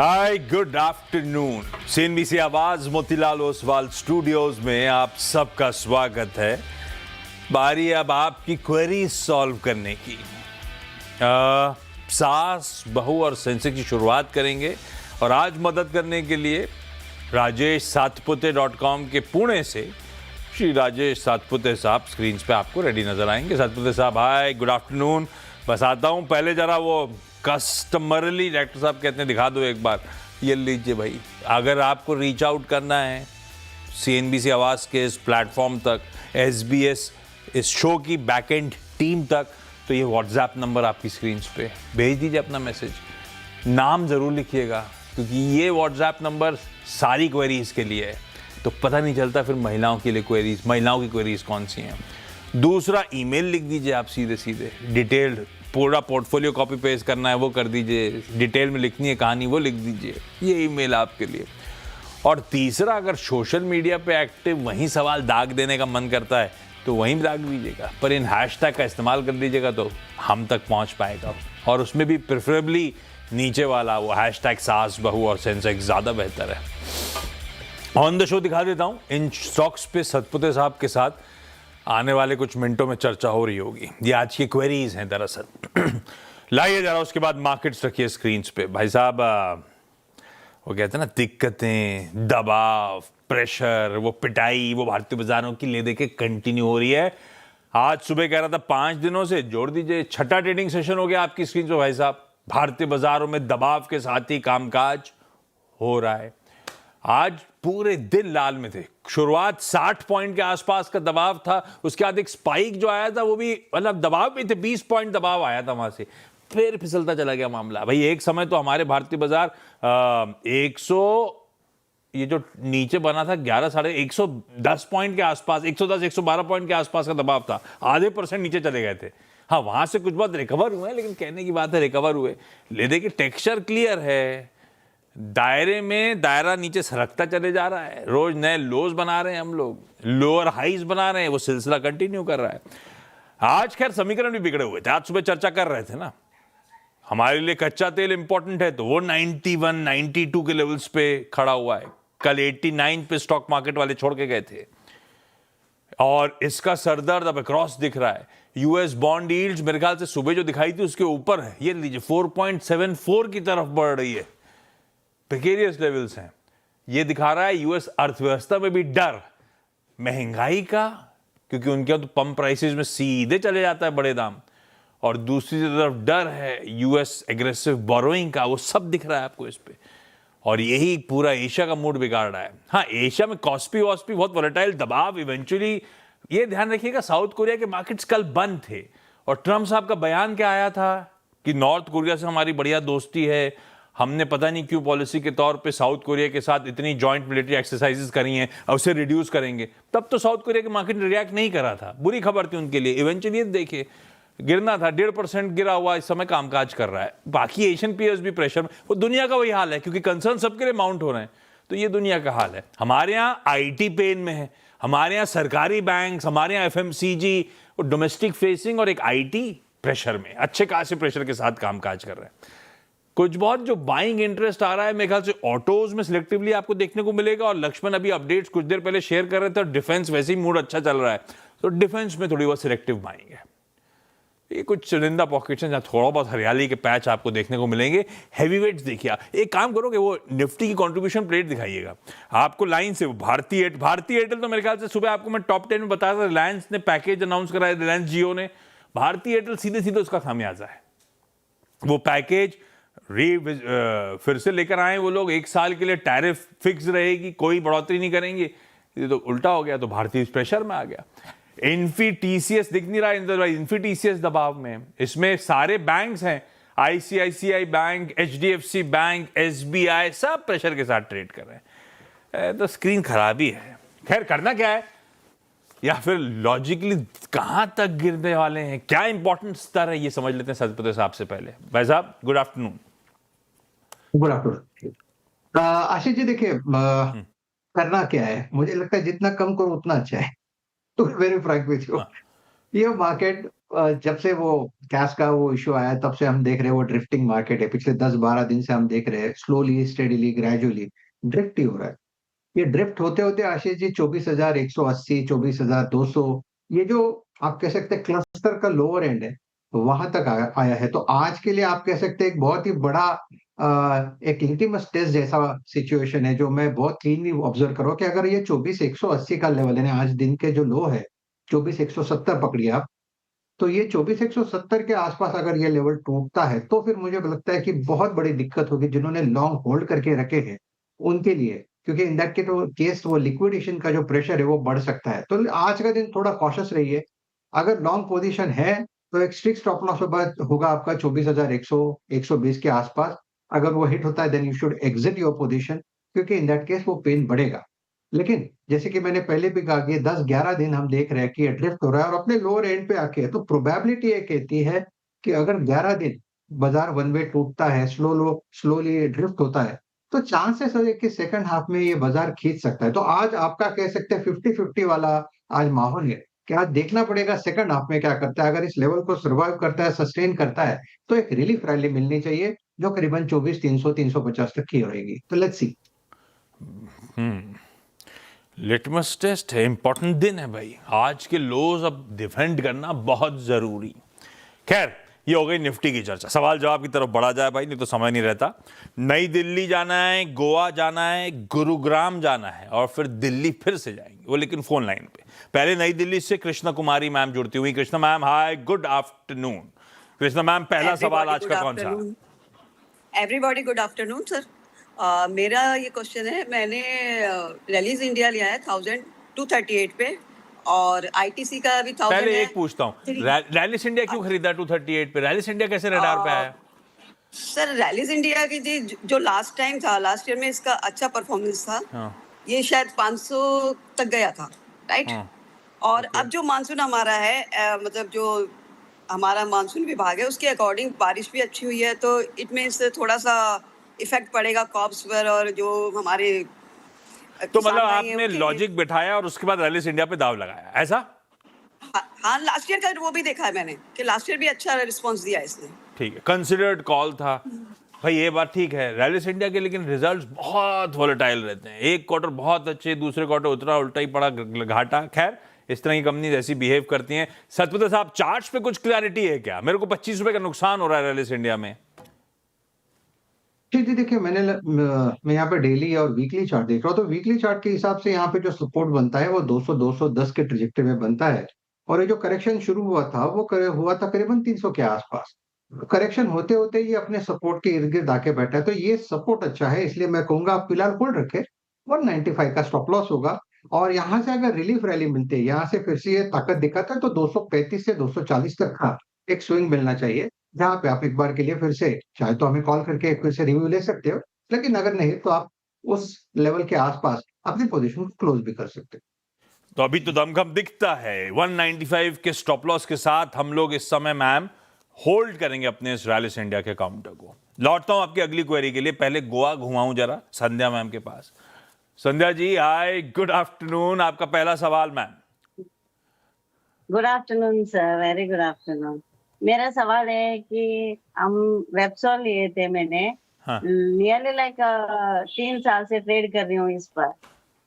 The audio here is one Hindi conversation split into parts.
हाय, गुड आफ्टरनून। सीएनबीसी आवाज मोतीलाल ओसवाल स्टूडियोज में आप सबका स्वागत है। बारी अब आपकी क्वेरीज सॉल्व करने की। सास, बहू और सेंसेक्स की शुरुआत करेंगे और आज मदद करने के लिए राजेश सातपुते.com के पुणे से श्री राजेश सातपुते साहब स्क्रीन पे आपको रेडी नजर आएंगे। सातपुते साहब, हाय, गुड आफ्टरनून। बस आता हूँ, पहले जरा वो कस्टमरली डायरेक्टर साहब कहते हैं दिखा दो एक बार। ये लीजिए भाई, अगर आपको रीच आउट करना है सीएनबीसी आवाज़ के इस प्लेटफॉर्म तक, एसबीएस इस शो की बैकएंड टीम तक, तो ये व्हाट्सएप नंबर आपकी स्क्रीन पे भेज दीजिए अपना मैसेज। नाम ज़रूर लिखिएगा क्योंकि ये व्हाट्सएप नंबर सारी क्वेरीज के लिए है, तो पता नहीं चलता फिर महिलाओं के लिए क्वेरीज, महिलाओं की क्वेरीज कौन सी हैं। दूसरा, ईमेल लिख दीजिए आप सीधे सीधे, डिटेल्ड पूरा पोर्टफोलियो कॉपी पेस्ट करना है वो कर दीजिए, डिटेल में लिखनी है कहानी वो लिख दीजिए, ये ईमेल आपके लिए। और तीसरा, अगर सोशल मीडिया पे एक्टिव वहीं सवाल दाग देने का मन करता है तो वहीं दाग दीजिएगा, पर इन हैशटैग का इस्तेमाल कर दीजिएगा तो हम तक पहुंच पाएगा। और उसमें भी प्रेफरेबली नीचे वाला वो हैशटैग सास, बहू और सेंसेक्स ज़्यादा बेहतर है। ऑन द शो दिखा देता हूँ, इन स्टॉक्स पे सतपुते साहब के साथ आने वाले कुछ मिनटों में चर्चा हो रही होगी। ये आज की क्वेरीज हैं दरअसल। लाइए जरा, उसके बाद मार्केट्स रखिए स्क्रीन पे। भाई साहब, वो कहते हैं ना, दिक्कतें, दबाव, प्रेशर, वो पिटाई, वो भारतीय बाजारों की ले दे के कंटिन्यू हो रही है। आज सुबह कह रहा था 5 दिनों से, जोड़ दीजिए, छठा ट्रेडिंग सेशन हो गया आपकी स्क्रीन पे। भाई साहब, भारतीय बाजारों में दबाव के साथ ही कामकाज हो रहा है। आज पूरे दिन लाल में थे। शुरुआत 60 पॉइंट के आसपास का दबाव था, उसके बाद एक स्पाइक जो आया था वो भी मतलब दबाव में थे, 20 पॉइंट दबाव आया था वहां से, फिर फिसलता चला गया मामला। भाई एक समय तो हमारे भारतीय बाजार 100, ये जो नीचे बना था 11 साढ़े 110 पॉइंट के आसपास, 110 112 पॉइंट के आसपास का दबाव था, आधे % नीचे चले गए थे। हाँ, वहां से कुछ बहुत रिकवर हुए, लेकिन कहने की बात है रिकवर हुए। ले देखिए, टेक्सचर क्लियर है, दायरे में दायरा नीचे सरकता चले जा रहा है, रोज नए लोज बना रहे हैं हम लोग, लोअर हाइज बना रहे हैं, वो सिलसिला कंटिन्यू कर रहा है। आज खैर समीकरण भी बिगड़े हुए थे, आज सुबह चर्चा कर रहे थे ना, हमारे लिए कच्चा तेल इंपॉर्टेंट है तो वो 91 92 के लेवल्स पे खड़ा हुआ है। कल 89 पे स्टॉक मार्केट वाले छोड़ के गए थे और इसका सरदर्द अब अक्रॉस दिख रहा है। यूएस बॉन्ड यील्ड्स मेरे ख्याल से सुबह जो दिखाई थी उसके ऊपर है, ये लीजिए 4.74 की तरफ बढ़ रही है, प्रिकेरियस लेवल्स हैं। ये दिखा रहा है यूएस अर्थव्यवस्था में भी डर, महंगाई का, क्योंकि उनके तो पंप प्राइसेस में सीधे चले जाता है बड़े दाम, और दूसरी तरफ डर है यूएस एग्रेसिव बोरोइंग का, वो सब दिख रहा है आपको इस पे। और यही पूरा एशिया का मूड बिगाड़ रहा है। हाँ, एशिया में कॉस्पी वॉस्पी बहुत वोलेटाइल, दबाव इवेंचुअली, ये ध्यान रखिएगा, साउथ कोरिया के मार्केट्स कल बंद थे और ट्रंप साहब का बयान क्या आया था कि नॉर्थ कोरिया से हमारी बढ़िया दोस्ती है, हमने पता नहीं क्यों पॉलिसी के तौर पे साउथ कोरिया के साथ इतनी जॉइंट मिलिट्री एक्सरसाइजेस करी हैं और उसे रिड्यूस करेंगे। तब तो साउथ कोरिया के मार्केट ने रिएक्ट नहीं करा था, बुरी खबर थी उनके लिए। इवेंचुअली देखिए, गिरना था, 1.5% गिरा हुआ, इस समय कामकाज कर रहा है। बाकी एशियन पीयर्स भी प्रेशर में, वो दुनिया का वही हाल है, क्योंकि कंसर्न सबके लिए माउंट हो रहे हैं, तो ये दुनिया का हाल है। हमारे यहाँ आईटी पेन में है, हमारे यहाँ सरकारी बैंक, हमारे यहाँ एफएमसीजी, वो डोमेस्टिक फेसिंग और एक आईटी प्रेशर में, अच्छे खासे प्रेशर के साथ कामकाज कर रहे हैं। कुछ बहुत जो बाइंग इंटरेस्ट आ रहा है मेरे ख्याल से ऑटोज में सिलेक्टिवली आपको देखने को मिलेगा, और लक्ष्मण अभी अपडेट्स कुछ देर पहले शेयर कर रहे थे, और डिफेंस वैसे ही मूड अच्छा चल रहा है, तो डिफेंस में थोड़ी बहुत सिलेक्टिव बाइंग है। ये कुछ चुनिंदा पॉकेट्स हैं जहाँ थोड़ा बहुत हरियाली के पैच आपको देखने को मिलेंगे। हैवीवेट्स देखिए, एक काम करोगे, वो निफ्टी की कंट्रीब्यूशन प्लेट दिखाइएगा आपको लाइन से। भारतीय एयरटेल तो मेरे ख्याल से सुबह आपको मैं टॉप 10 में बताया था, रिलायंस ने पैकेज अनाउंस कराया, रिलायंस जियो ने, भारतीय एयरटेल सीधे सीधे उसका खामियाजा है। वो पैकेज फिर से लेकर आए वो लोग, 1 साल के लिए टैरिफ फिक्स रहेगी, कोई बढ़ोतरी नहीं करेंगे। ये तो उल्टा हो गया, तो भारतीय प्रेशर में आ गया। इन्फी टीसीएस दिख नहीं रहा, इन्फी टीसीएस दबाव में, इसमें सारे बैंक्स हैं, ICICI bank, HDFC bank, SBI, सब प्रेशर के साथ ट्रेड कर रहे हैं। तो स्क्रीन खराब ही है। खैर, करना क्या है, या फिर लॉजिकली कहां तक गिरने वाले हैं, क्या इंपॉर्टेंट स्तर है, ये समझ लेते हैं सतपुते साहब से पहले। भाई साहब, good afternoon. Good afternoon Ashish ji. देखिए, करना क्या है, मुझे लगता है जितना कम करो उतना अच्छा है, तो वेरी फ्रैंक विथ यू। ये मार्केट जब से वो कैश का वो इश्यू आया तब से हम देख रहे हैं वो ड्रिफ्टिंग मार्केट है। पिछले 10-12 दिन से हम देख रहे हैं स्लोली, स्टेडीली, ग्रेजुअली ड्रिफ्ट ही हो रहा है। ये ड्रिफ्ट होते-होते आशीष जी 24,180, 24,200 ये जो आप कह सकते हैं क्लस्टर का लोअर एंड है, वहाँ तक आया है। तो आज के लिए आप कह सकते हैं एक बहुत ही बड़ा एक लिटमस टेस्ट जैसा सिचुएशन है जो मैं बहुत क्लीनली ऑब्जर्व कर रहा हूँ कि अगर ये 24,180 का लेवल है ना आज दिन के जो लो है, 24,170 पकड़िए आप, तो ये 24,170 के आसपास अगर ये लेवल टूटता है, तो फिर मुझे लगता है कि बहुत बड़ी दिक्कत होगी जिन्होंने लॉन्ग होल्ड करके रखे हैं, उनके लिए। क्योंकि इन दैट केस वो लिक्विडेशन का जो प्रेशर है वो बढ़ सकता है। तो आज का दिन थोड़ा कॉशियस रहिए। अगर लॉन्ग पोज़ीशन है, तो एक स्ट्रिक्ट स्टॉप लॉस होगा आपका 24,100 120 के आसपास। अगर वो हिट होता है then you should exit your position क्योंकि इन दैट केस वो पेन बढ़ेगा। लेकिन जैसे कि मैंने पहले भी कहा कि 10-11 दिन हम देख रहे हैं कि ये ड्रिफ्ट हो रहा है और अपने लोअर एंड पे आके है, तो प्रोबेबिलिटी ये कहती है कि अगर 11 दिन बाजार वन वे टूटता है, स्लोली ड्रिफ्ट होता है, तो चांसेस है कि सेकंड हाफ में ये बाजार खींच सकता है। तो आज आपका कह सकते हैं 50-50 वाला आज माहौल है कि आज देखना पड़ेगा सेकंड हाफ में क्या करता है। अगर इस लेवल को सर्वाइव करता है, सस्टेन करता है, तो एक रिलीफ रैली मिलनी चाहिए जो करीबन 24,300 350 तक की होएगी। तो लेट्स सी। लिटमस टेस्ट है, इंपॉर्टेंट दिन है भाई। आज के लोज अब डिफेंड करना बहुत जरूरी। खैर, ये हो गई निफ्टी की चर्चा। सवाल जवाब की तरफ बढ़ा जाए भाई, नहीं तो समय नहीं रहता। नई दिल्ली जाना है, गोवा जाना है, गुरुग्राम जाना है और फिर दिल्ली फिर से जाएंगे, वो लेकिन फोन लाइन पे। पहले नई दिल्ली से कृष्णा कुमारी मैम जुड़ती हुई। कृष्णा मैम, हाय, गुड आफ्टरनून। कृष्णा मैम, पहला सवाल आज का कौन सा? Everybody good afternoon sir. मेरा ये क्वेश्चन है, मैंने रैलीज इंडिया लिया है 1238 पे और आईटीसी का भी 1000 पहले है। एक पूछता हूँ, रैलिस इंडिया क्यों खरीदा 238 पे? रैलिस इंडिया कैसे रडार पे आया? सर रैलीज इंडिया की जी जो लास्ट टाइम था, लास्ट ईयर में इसका अच्छा परफॉर्मेंस था। हाँ। ये शायद 500 तक गया था, राइट? हाँ। और अब जो मानसून हमारा है, मतलब जो हमारा मानसून विभाग है उसके अकॉर्डिंग बारिश भी अच्छी हुई है, तो इट मीन्स थोड़ा सा इफेक्ट पड़ेगा कॉप्स पर और जो हमारे तो मतलब आपने लॉजिक बिठाया और उसके बाद रैलिस इंडिया पे दाव लगाया, ऐसा? हाँ, लास्ट ईयर का वो भी देखा है मैंने कि लास्ट ईयर भी अच्छा रिस्पांस दिया इसने। ठीक है, कंसिडर्ड कॉल था भाई, ये बात ठीक है। रैलिस इंडिया के लेकिन रिजल्ट्स बहुत वोलेटाइल रहते हैं। एक क्वार्टर बहुत अच्छे, दूसरे क्वार्टर उतना उल्टा ही पड़ा, घाटा। खैर, इस तरह की कंपनी ऐसी बिहेव करती हैं। सतपति साहब, चार्ट्स पे कुछ क्लैरिटी है क्या? मेरे को 25 रुपए का नुकसान हो रहा है रैलिस इंडिया में। जी, देखिए मैं यहाँ पे डेली और वीकली चार्ट देख रहा हूँ, तो वीकली चार्ट के हिसाब से यहाँ पे जो सपोर्ट बनता है वो 200-210 के ट्रेजेक्टरी में बनता है और ये जो करेक्शन शुरू हुआ था वो हुआ था करीबन 300 के आसपास। करेक्शन होते-होते ये अपने सपोर्ट के इर्द-गिर्द आके बैठा है, तो ये सपोर्ट अच्छा है, इसलिए मैं कहूँगा आप फिलहाल होल्ड रखें। 195 का स्टॉप लॉस होगा और यहाँ से अगर रिलीफ रैली मिलती है, यहाँ से फिर से ये ताकत दिखाता है तो 235 से 240 तक का एक स्विंग मिलना चाहिए। जहाँ पे आप एक बार के लिए फिर से चाहे तो हमें कॉल करके फिर से रिव्यू ले सकते हो, लेकिन अगर नहीं तो आप उस लेवल के आसपास अपनी पोजीशन को क्लोज भी कर सकते हो। तो अभी तो दमखम दिखता है। 195 के स्टॉप लॉस के साथ हम लोग इस समय मैम होल्ड करेंगे अपने इस रैलिस इंडिया के काउंटर को। लौटता हूं आपकी अगली क्वेरी के लिए, पहले गोवा घुमाऊं जरा संध्या मैम के पास। संध्या जी, हाय, गुड आफ्टरनून। आपका पहला सवाल ma'am. Good afternoon sir, very good afternoon. मेरा सवाल है कि हम वेबसॉल लिए थे मैंने, हाँ। नियरली लाइक 3 साल से ट्रेड कर रही हूँ इस पर।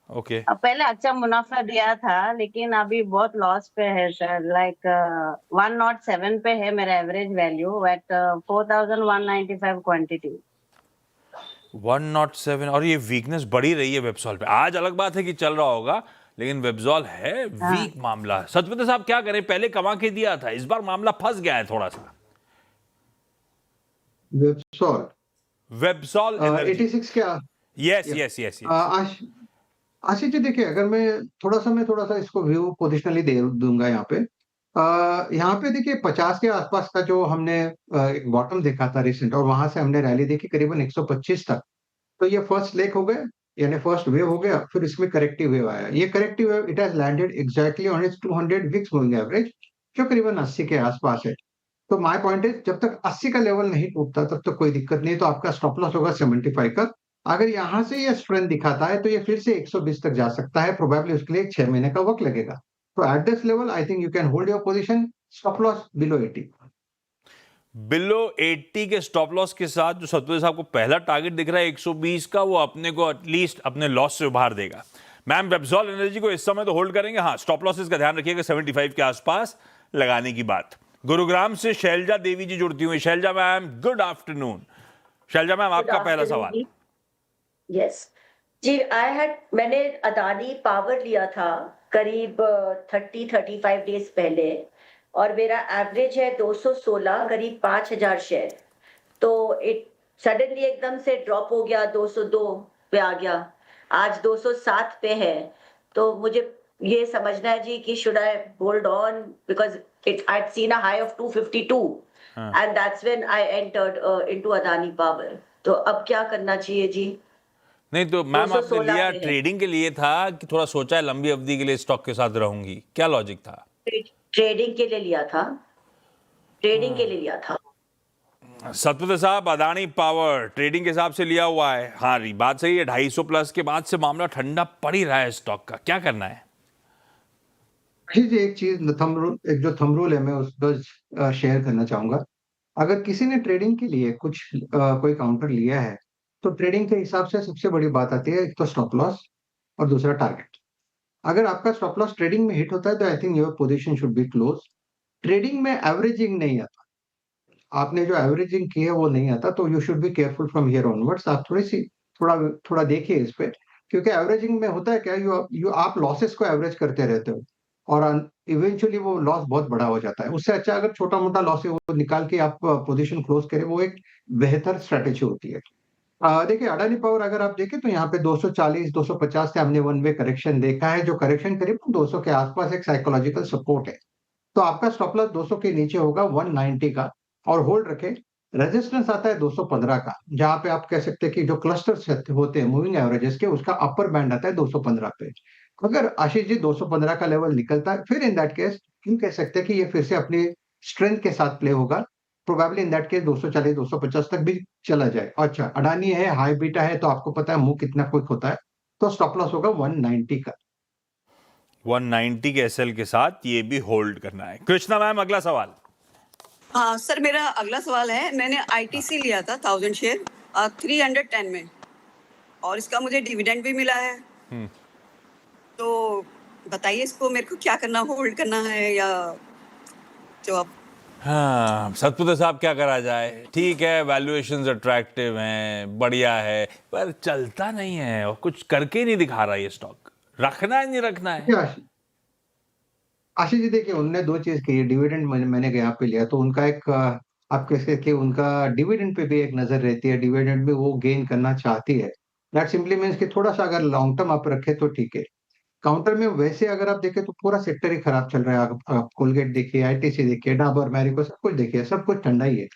ओके। अब पहले अच्छा मुनाफा दिया था लेकिन अभी बहुत लॉस पे है सर। लाइक 107 पे है मेरा एवरेज वैल्यू एट 4195 क्वांटिटी। 107, और ये वीकनेस बढ़ी रही है वेबसॉल पे। आज अलग बात है कि चल रहा होगा, लेकिन वेबसॉल है वीक मामला। सतपति साहब क्या करें? पहले कमा के दिया था, इस बार मामला फंस गया है थोड़ा सा। वेबसॉल 86 क्या? यस। आशीष जी, देखिए अगर मैं थोड़ा सा इसको व्यू पोजिशनली दे दूंगा यहाँ पे देखिए 50 के आसपास का जो हमने एक बॉटम देखा था रिसेंट और वहां से हमने रैली देखी करीबन 125 तक। तो ये फर्स्ट लेग हो गया, यानी फर्स्ट वेव हो गया, फिर इसमें करेक्टिव वेव आया। ये corrective wave it has landed exactly on it's 200 weeks moving average जो करीबन 80 के आसपास है। तो माय पॉइंट है जब तक 80 का लेवल नहीं टूटता तब तक कोई दिक्कत नहीं, तो आपका स्टॉप लॉस होगा 75 का। अगर यहाँ से ये स्ट्रेंथ दिखाता है तो ये फिर से 120 तक जा सकता है, प्रोबेबली उसके लिए 6 महीने का वक्त लगेगा। तो at this level I think you can hold your position, stop loss below 80। Below 80 के स्टॉप लॉस के साथ जो सतपति साहब को पहला टारगेट दिख रहा है 120 का, वो अपने को एटलीस्ट अपने लॉस से उभार देगा। मैम, वेबजॉल एनर्जी को इस समय तो होल्ड करेंगे। हाँ, स्टॉप लॉसेस का ध्यान रखिएगा 75 के आसपास लगाने की बात। गुरुग्राम से शैलजा देवी जी जुड़ती हुई। Shailja ma'am, good afternoon. Shailja ma'am, आपका पहला सवाल। यस जी, मैंने अदानी पावर लिया था करीब 30-35 डेज पहले, और मेरा एवरेज है 216, करीब 5000 शेयर। तो इट सडनली एकदम से ड्रॉप हो गया, 202 पे आ गया, आज 207 पे है। तो मुझे ये समझना है जी कि should I hold on, because it I had seen a high of 252 and that's when I entered into Adani power. तो अब क्या करना चाहिए जी? नहीं तो मैम, आपने 216 लिया पे है। ट्रेडिंग के लिए था कि थोड़ा सोचा है लंबी अवधि के लिए स्टॉक के साथ रहूंगी? क्या लॉजिक था? ट्रेडिंग के लिए लिया था, ट्रेडिंग के लिए लिया था। सतपति साहब, अदानी पावर ट्रेडिंग के हिसाब से लिया हुआ है। हाँ, बात सही है, 250 प्लस के बाद से मामला ठंडा पड़ ही रहा है स्टॉक का। क्या करना है? जी, एक चीज एक जो थंब रूल है मैं उसको शेयर करना चाहूंगा। अगर किसी ने ट्रेडिंग के लिए कोई काउंटर लिया है, तो ट्रेडिंग के हिसाब से सबसे बड़ी बात आती है, एक तो स्टॉप लॉस और दूसरा टारगेट। अगर आपका स्टॉप लॉस ट्रेडिंग में हिट होता है तो I think your position should be close. Trading में एवरेजिंग नहीं आता, आपने जो एवरेजिंग की है वो नहीं आता, तो you should be careful from here onwards. आप थोड़ा थोड़ा देखिए इस पे, क्योंकि एवरेजिंग में होता है क्या, आप लॉसेस को एवरेज करते रहते हो और इवेंचुअली वो लॉस बहुत बड़ा हो जाता है। उससे अच्छा अगर छोटा मोटा लॉस है वो निकाल के आप पोजीशन क्लोज करें, वो एक बेहतर स्ट्रेटेजी होती है। देखिए अडानी पावर अगर आप देखें तो यहाँ पे 240 250 से हमने वन वे करेक्शन देखा है, जो करेक्शन करीब 200 के आसपास एक साइकोलॉजिकल सपोर्ट है। तो आपका स्टॉप लॉस 200 के नीचे होगा 190 का, और होल्ड रखें। रेजिस्टेंस आता है 215 का, जहां पे आप कह सकते हैं कि जो क्लस्टर्स होते हैं मूविंग एवरेजेस के, उसका अपर बैंड आता है 215 पे। अगर आशीष जी 215 का लेवल निकलता है, फिर इन दैट केस हम कह सकते हैं कि ये फिर से अपनी स्ट्रेंथ के साथ प्ले होगा। प्रोबेबली इन दैट केस 240 250 तक भी चला जाए। अच्छा, अडानी है, हाई बीटा है, तो आपको पता है मूव कितना क्विक होता है, तो स्टॉप लॉस होगा 190 का। 190 के एसएल के साथ ये भी होल्ड करना है। कृष्णा मैम, अगला सवाल। हाँ सर, मेरा अगला सवाल है, मैंने आईटीसी लिया था 1000 शेयर 310 में, और इसका मुझे डिविडेंड भी मिला है। तो बताइए इसको मेरे को क्या करना, होल्ड करना है या जो आप। हाँ, सतपति साहब, क्या करा जाए? ठीक है, वैल्यूएशंस अट्रैक्टिव हैं, बढ़िया है, पर चलता नहीं है और कुछ करके नहीं दिखा रहा ये स्टॉक। रखना है नहीं रखना है? क्या आशीष जी, देखिए उनने दो चीज की, डिविडेंड मैंने यहाँ पे लिया तो उनका एक आप कह सकते हैं उनका डिविडेंड पे भी एक नजर रहती है, डिविडेंड में वो गेन करना चाहती है। दैट सिंपली मीन्स कि थोड़ा सा अगर लॉन्ग टर्म आप रखे तो ठीक है। काउंटर में वैसे अगर आप देखें तो पूरा सेक्टर ही खराब चल रहा है। आप कोलगेट देखिए, आईटीसी देखिए, डाबर, मैरिको, सब कुछ देखिए, सब कुछ ठंडा ही है।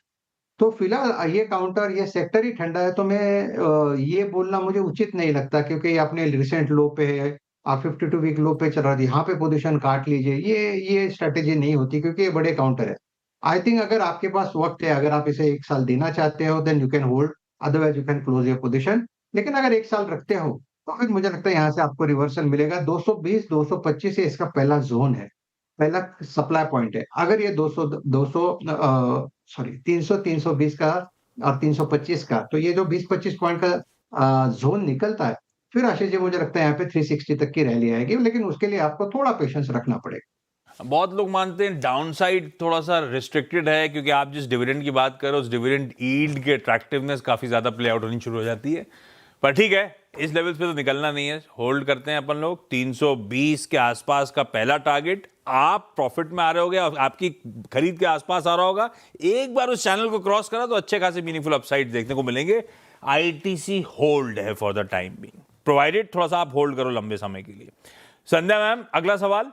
तो फिलहाल ये काउंटर, ये सेक्टर ही ठंडा है, तो मैं ये बोलना मुझे उचित नहीं लगता, क्योंकि आपने रिसेंट लो पे है, आप 52 वीक लो पे चल रहा था, यहाँ पे पोजीशन काट लीजिए, ये स्ट्रेटेजी नहीं होती, क्योंकि ये बड़े काउंटर है। आई थिंक अगर आपके पास वक्त है, अगर आप इसे 1 साल देना चाहते हो, then you can hold, otherwise you can close your position. लेकिन अगर 1 साल रखते हो तो फिर मुझे लगता है यहाँ से आपको रिवर्सल मिलेगा। 220 225 से इसका पहला जोन है, पहला सप्लाई पॉइंट है। अगर ये 300 320 का और 325 का, तो ये जो 20-25 पॉइंट का जोन निकलता है, फिर आशीष जी मुझे लगता है यहाँ पे 360 तक की रैली आएगी, लेकिन उसके लिए आपको थोड़ा पेशेंस रखना पड़ेगा। बहुत लोग मानते हैं डाउन साइड थोड़ा सा रिस्ट्रिक्टेड है, क्योंकि आप जिस डिविडेंड की बात कर रहे हो उस डिविडेंड यील्ड की अट्रैक्टिवनेस काफी ज्यादा प्ले आउट होनी शुरू हो जाती है। पर ठीक है, इस लेवल्स पे तो निकलना नहीं है, होल्ड करते हैं अपन लोग। 320 के आसपास का पहला टारगेट, आप प्रॉफिट में आ रहे होगे, आपकी खरीद के आसपास आ रहा होगा। एक बार उस चैनल को क्रॉस करा तो अच्छे खासे मीनिंगफुल अपसाइड देखने को मिलेंगे। आईटीसी होल्ड है for the time being, provided थोड़ा सा आप होल्ड करो लंबे समय के लिए। संध्या मैम, अगला सवाल।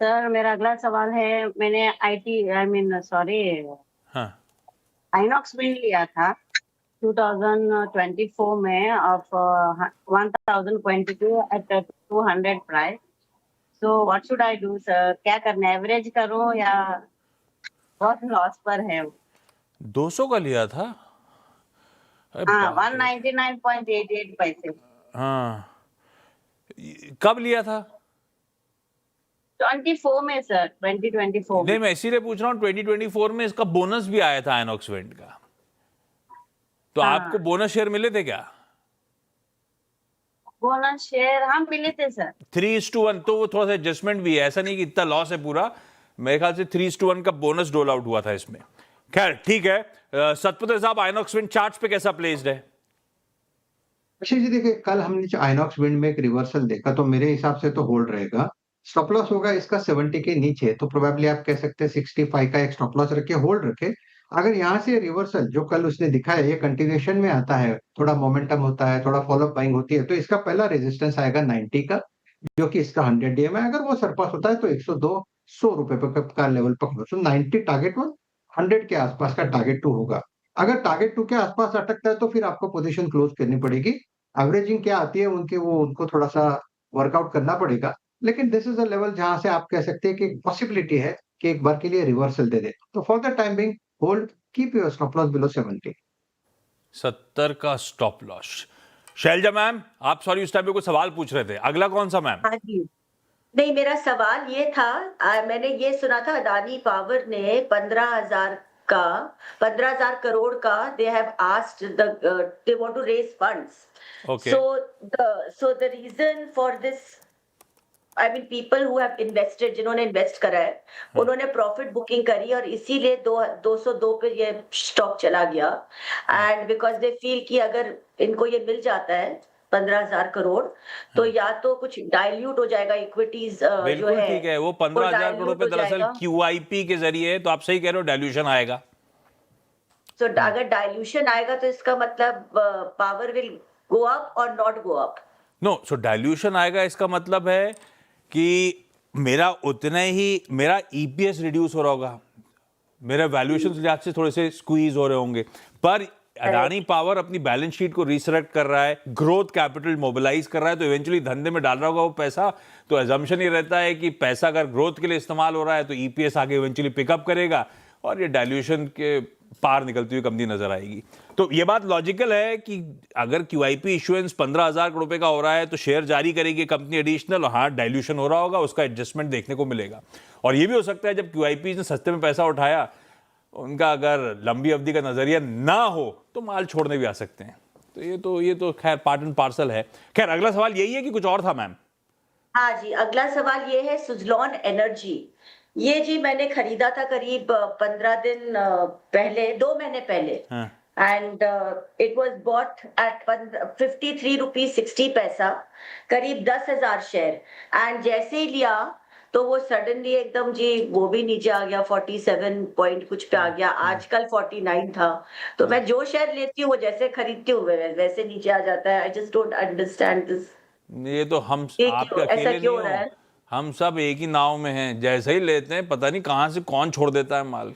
सर मेरा अगला सवाल है, मैंने हाँ, आइनॉक्स विंड लिया था 2024 में of 1022 at 200 price. So what should I do sir? क्या करना है, एवरेज करूं या बहुत लॉस पर है? 200 का लिया था? अरे हाँ, बाप रे। 199.88 पैसे। हाँ, कब लिया था? 24 में सर, 2024 नहीं, में। मैं इसीलिए पूछ रहा हूँ 2024 में इसका बोनस भी आया था आइनॉक्स विंड का, तो हाँ। आपको बोनस शेयर मिले थे क्या? बोनस शेयर हम मिले थे सर। 3:1, तो वो थोड़ा सा एडजस्टमेंट भी है, ऐसा नहीं कि इतना लॉस है पूरा। मेरे ख्याल से 3:1 का बोनस डोल आउट हुआ था इसमें। खैर ठीक है। सतपुत्र साहब, आइनॉक्स विंड चार्ट्स पे कैसा प्लेस्ड है? अक्षय जी देखिए, कल हमने जो आइनॉक्स विंड में एक रिवर्सल देखा, तो मेरे हिसाब से तो होल्ड रहेगा। स्टॉप लॉस होगा इसका 70 के नीचे, तो प्रोबेबली आप कह सकते हैं 65 का एक स्टॉप लॉस रख के होल्ड रखे। अगर यहाँ से रिवर्सल जो कल उसने दिखाया ये कंटिन्यूएशन में आता है, थोड़ा मोमेंटम होता है, थोड़ा फॉलोअप बाइंग होती है, तो इसका पहला रेजिस्टेंस आएगा 90 का, जो कि इसका 100 डे में अगर वो सरपास होता है तो 102 रुपए का लेवल पकड़ो। सो 90 टारगेट 1, 100 के आसपास का टारगेट 2 होगा। अगर टारगेट 2 के आसपास अटकता है तो फिर आपको पोजीशन क्लोज करनी पड़ेगी। एवरेजिंग क्या आती है उनके, वो उनको थोड़ा सा वर्कआउट करना पड़ेगा। लेकिन दिस इज अ लेवल जहां से आप कह सकते हैं कि पॉसिबिलिटी है कि एक बार के लिए रिवर्सल दे दे। तो for the time being hold, keep your stop loss below 70। 70 का स्टॉप लॉस। शैलजा मैम, आप सॉरी उस टाइम पे कोई सवाल पूछ रहे थे, अगला कौन सा मैम? हाँ जी। नहीं, मेरा सवाल ये था, मैंने ये सुना था अदानी पावर ने 15,000 करोड़ का they have asked they want to raise funds. Okay. So the reason for this, I mean people who have invested, जिन्होंने इन्वेस्ट करा है, उन्होंने प्रॉफिट बुकिंग करी और इसीलिए 202 पे ये स्टॉक चला गया। एंड बिकॉज दे फील कि अगर इनको ये मिल जाता है 15,000 करोड़, तो या तो कुछ डाइल्यूट हो जाएगा इक्विटीज जो बिल्कुल है, ठीक है, वो 15,000 करोड़ पे दरअसल QIP के जरिए, तो आप सही कह रहे हो, डाइल्यूशन आएगा। तो अगर डाइल्यूशन आएगा तो इसका मतलब पावर विल गो अप और not go up. No, so dilution आएगा इसका मतलब है कि मेरा EPS रिड्यूस हो रहा होगा, मेरा वैल्यूएशन लिहाज से थोड़े से स्क्वीज हो रहे होंगे, पर अडानी पावर अपनी बैलेंस शीट को रिसेलेक्ट कर रहा है, ग्रोथ कैपिटल मोबिलाइज कर रहा है, तो इवेंचुअली धंधे में डाल रहा होगा वो पैसा। तो एजम्पशन ये रहता है कि पैसा अगर ग्रोथ के लिए इस्तेमाल हो रहा है तो EPS आगे इवेंचुअली पिकअप करेगा और ये डाइल्यूशन के पार निकलती हुई कंपनी नजर आएगी। तो ये बात लॉजिकल है कि अगर QIP इशुएंस 15,000 करोड़ रुपए का हो रहा है तो शेयर जारी करेगी कंपनी एडिशनल, और हाँ डाइल्यूशन हो रहा होगा, उसका एडजस्टमेंट देखने को मिलेगा। और ये भी हो सकता है जब QIP ने सस्ते में पैसा उठाया, उनका अगर लंबी अवधि का नजरिया ना हो तो माल छोड़ने भी आ सकते हैं। तो ये तो खैर पार्ट एंड पार्सल है। खैर अगला सवाल यही है कि कुछ और था मैम? हाँ जी, अगला सवाल ये है सुजलॉन एनर्जी। ये जी मैंने खरीदा था करीब 15 दिन पहले, 2 महीने पहले, and it was bought at 53 rupees 60 पैसा, करीब 10,000 शेयर। एंड जैसे ही लिया तो वो सडनली एकदम जी वो भी नीचे आ गया, 47 पॉइंट कुछ पे आ गया, आजकल 49 था। तो मैं जो शेयर लेती हूँ वो जैसे खरीदती हूँ वैसे नीचे आ जाता है। I just don't understand this. ये तो हम आपके अकेले नहीं हो, हम सब एक ही नाव में हैं, जैसे ही लेते हैं पता नहीं कहां से कौन छोड़ देता है माल।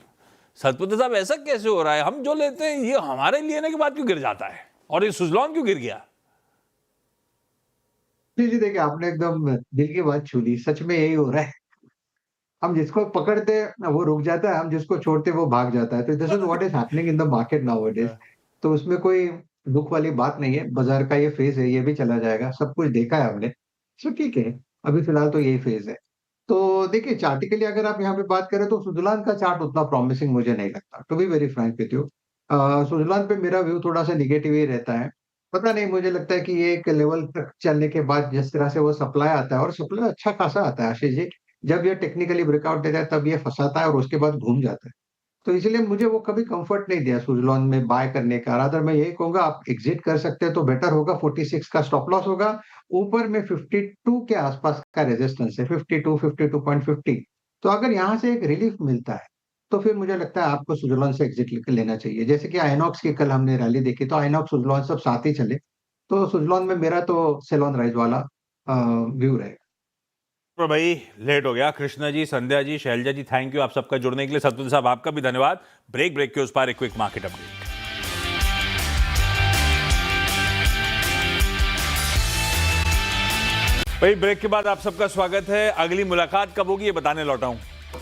सतपुत्र साहब, ऐसा कैसे हो रहा है? हम जो लेते हैं ये हमारे लेने के बाद क्यों गिर जाता है, और ये सुजलॉन क्यों गिर गया? जी देखिए, आपने एकदम दिल की बात छू ली। सच में यही हो रहा है। हम जिसको पकड़ते हैं वो रुक जाता है, हम जिसको छोड़ते हैं वो भाग जाता है। तो this is what is happening in the market nowadays. तो उसमें कोई दुख वाली बात नहीं है। बाजार का ये फेज है, ये भी चला जाएगा। सब कुछ देखा है हमने, सो ठीक है। अभी फिलहाल तो यही फेज है। तो देखिए, चार्टिकली अगर आप यहाँ पे बात करें तो सुजलान का चार्ट उतना प्रॉमिसिंग मुझे नहीं लगता, to be very frank with you. Suzlon पे मेरा व्यू थोड़ा सा निगेटिव ही रहता है। पता नहीं, मुझे लगता है कि ये एक लेवल तक चलने के बाद जिस तरह से वो सप्लाई आता है, और सप्लाई अच्छा खासा आता है आशीष जी, जब ये टेक्निकली ब्रेकआउट देता है तब ये फंसाता है और उसके बाद घूम जाता है। तो इसलिए मुझे वो कभी कंफर्ट नहीं दिया सुजलॉन में बाय करने का। रादर मैं यही कहूंगा आप एग्जिट कर सकते हैं तो बेटर होगा। 46 का स्टॉप लॉस होगा, ऊपर में 52 के आसपास का रेजिस्टेंस है, 52, 52.50। तो अगर यहाँ से एक रिलीफ मिलता है तो फिर मुझे लगता है आपको सुजलॉन से एग्जिट लेना चाहिए। जैसे कि आइनॉक्स की कल हमने रैली देखी, तो आइनॉक्स सुजलॉन सब साथ ही चले, तो सुजलॉन में मेरा तो सेल ऑन राइज वाला व्यू रहेगा। तो भाई लेट हो गया। कृष्णा जी, संध्या जी, शैलजा जी, थैंक यू आप सबका जुड़ने के लिए। सतपुत्र साहब आपका भी धन्यवाद। ब्रेक के उस पार एक क्विक मार्केट अपडेट। भाई ब्रेक के बाद आप सबका स्वागत है। अगली मुलाकात कब होगी ये बताने लौटा हूं।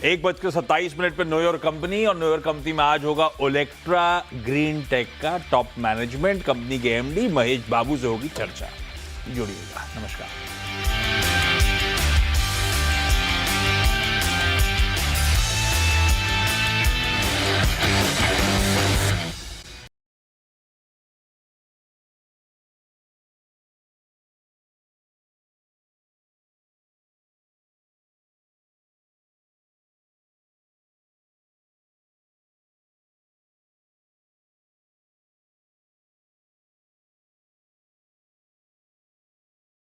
1:27 पे न्यूयॉर्क कंपनी, और न्यूयॉर्क कंपनी में आज होगा ओलेक्ट्रा ग्रीन टेक का टॉप मैनेजमेंट। कंपनी के MD महेश बाबू से होगी चर्चा। जुड़िएगा। नमस्कार।